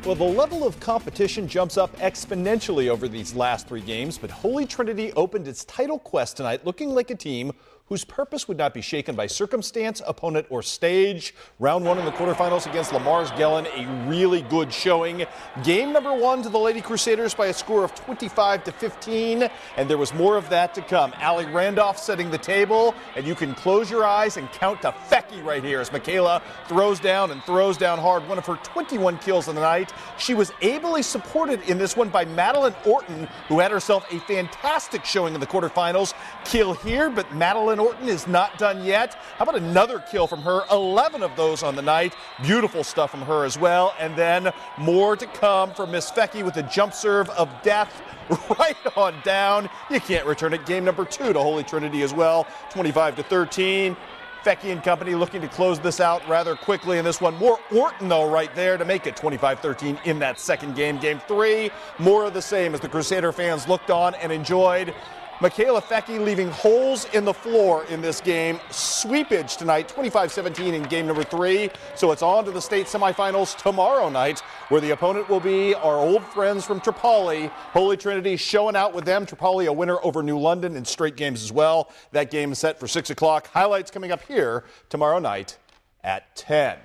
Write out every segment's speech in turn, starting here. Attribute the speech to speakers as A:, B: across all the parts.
A: Well, the level of competition jumps up exponentially over these last three games, but Holy Trinity opened its title quest tonight looking like a team whose purpose would not be shaken by circumstance, opponent, or stage. Round one in the quarterfinals against Lamar's Gellin, a really good showing. Game number one to the Lady Crusaders by a score of 25-15, and there was more of that to come. Allie Randolph setting the table, and you can close your eyes and count to Fecky right here as Michaela throws down hard, one of her 21 kills of the night. She was ably supported in this one by Madeline Orton, who had herself a fantastic showing in the quarterfinals. Kill here, but Madeline Orton is not done yet. How about another kill from her? 11 of those on the night. Beautiful stuff from her as well. And then more to come from Miss Fecky with a jump serve of death right on down. You can't return it. Game number two to Holy Trinity as well, 25-13. Fecky and company looking to close this out rather quickly in this one. More Orton, though, right there to make it 25-13 in that second game. Game three, more of the same as the Crusader fans looked on and enjoyed. Michaela Fecky leaving holes in the floor in this game. Sweepage tonight, 25-17 in game number three. So it's on to the state semifinals tomorrow night, where the opponent will be our old friends from Tripoli. Holy Trinity showing out with them. Tripoli a winner over New London in straight games as well. That game is set for 6 o'clock. Highlights coming up here tomorrow night at 10.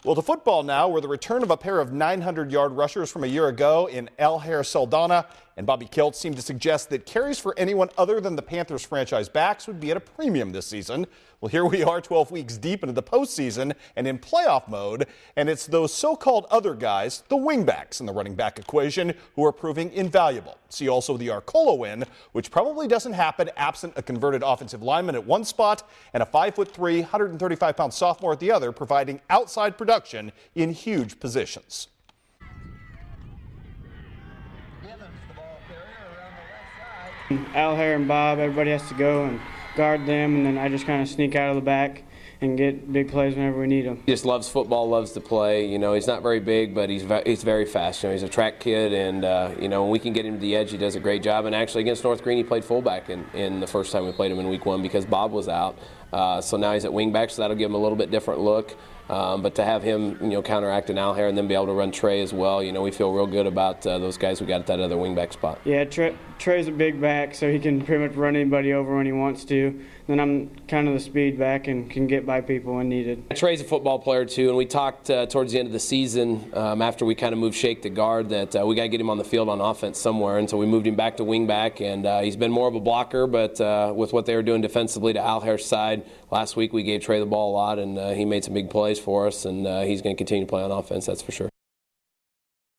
A: Well, to football now, where the return of a pair of 900-yard rushers from a year ago in Alher Saldana and Bobby Kilt seem to suggest that carries for anyone other than the Panthers franchise backs would be at a premium this season. Well, here we are 12 weeks deep into the postseason and in playoff mode, and it's those so-called other guys, the wingbacks in the running back equation, who are proving invaluable. See also the Arcola win, which probably doesn't happen absent a converted offensive lineman at one spot and a 5'3", 135-pound sophomore at the other, providing outside production in huge positions.
B: Alher and Bob, everybody has to go and guard them, and then I just kind of sneak out of the back and get big plays whenever we need them.
C: He just loves football, loves to play. You know, he's not very big, but he's very fast. You know, he's a track kid, and you know, when we can get him to the edge, he does a great job. And actually, against North Green, he played fullback in the first time we played him in week one because Bob was out. So now he's at wingback, so that'll give him a little bit different look. But to have him, you know, counteract an Alher and then be able to run Trey as well, you know, we feel real good about those guys we got at that other wingback spot.
B: Yeah, Trey's a big back, so he can pretty much run anybody over when he wants to. Then I'm kind of the speed back and can get by people when needed.
C: Trey's a football player too, and we talked towards the end of the season after we kind of moved Shake to guard that we got to get him on the field on offense somewhere, and so we moved him back to wingback, and he's been more of a blocker, but with what they were doing defensively to Alher's side, last week we gave Trey the ball a lot, and he made some big plays for us, and he's going to continue to play on offense, that's for sure.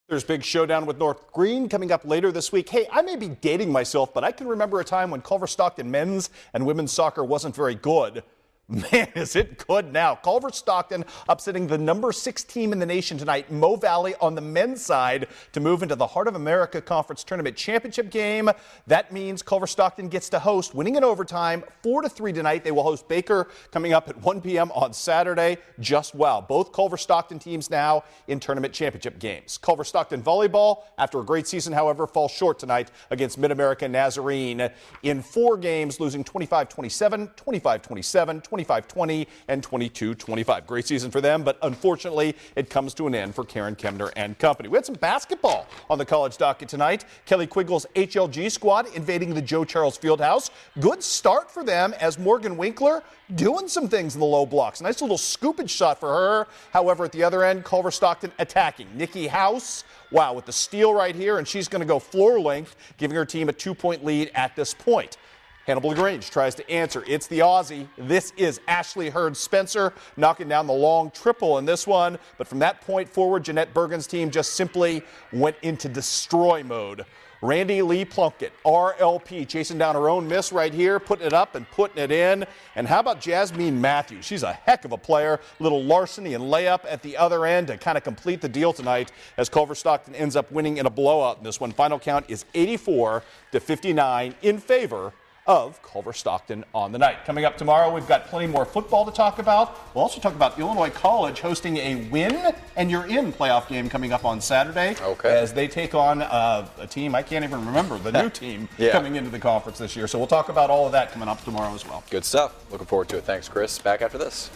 A: There's big showdown with North Green coming up later this week. Hey, I may be dating myself, but I can remember a time when Culver Stockton men's and women's soccer wasn't very good. Man, is it good now. Culver Stockton upsetting the number 6 team in the nation tonight, Mo Valley, on the men's side to move into the Heart of America Conference Tournament Championship game. That means Culver Stockton gets to host, winning in overtime, 4-3 tonight. They will host Baker coming up at 1 p.m. on Saturday. Just wow. Both Culver Stockton teams now in tournament championship games. Culver Stockton volleyball, after a great season, however, falls short tonight against Mid-America Nazarene in 4 games, losing 25-27, 25-27, 25-20, and 22-25. Great season for them, but unfortunately, it comes to an end for Karen Kemner and company. We had some basketball on the college docket tonight. Kelly Quiggle's HLG squad invading the Joe Charles Fieldhouse. Good start for them as Morgan Winkler doing some things in the low blocks. Nice little scoopage shot for her. However, at the other end, Culver Stockton attacking. Nikki House, wow, with the steal right here, and she's going to go floor length, giving her team a 2-point lead at this point. Hannibal LaGrange tries to answer. It's the Aussie. This is Ashley Hurd-Spencer knocking down the long triple in this one. But from that point forward, Jeanette Bergen's team just simply went into destroy mode. Randy Lee Plunkett, RLP, chasing down her own miss right here, putting it up and putting it in. And how about Jasmine Matthews? She's a heck of a player. Little larceny and layup at the other end to kind of complete the deal tonight as Culver Stockton ends up winning in a blowout in this one. Final count is 84-59 in favor of Culver Stockton on the night. Coming up tomorrow, we've got plenty more football to talk about. We'll also talk about Illinois College hosting a win and you're in playoff game coming up on Saturday.
D: Okay.
A: As they take on a team, I can't even remember, the new team coming into the conference this year. So we'll talk about all of that coming up tomorrow as well.
D: Good stuff. Looking forward to it. Thanks, Chris. Back after this.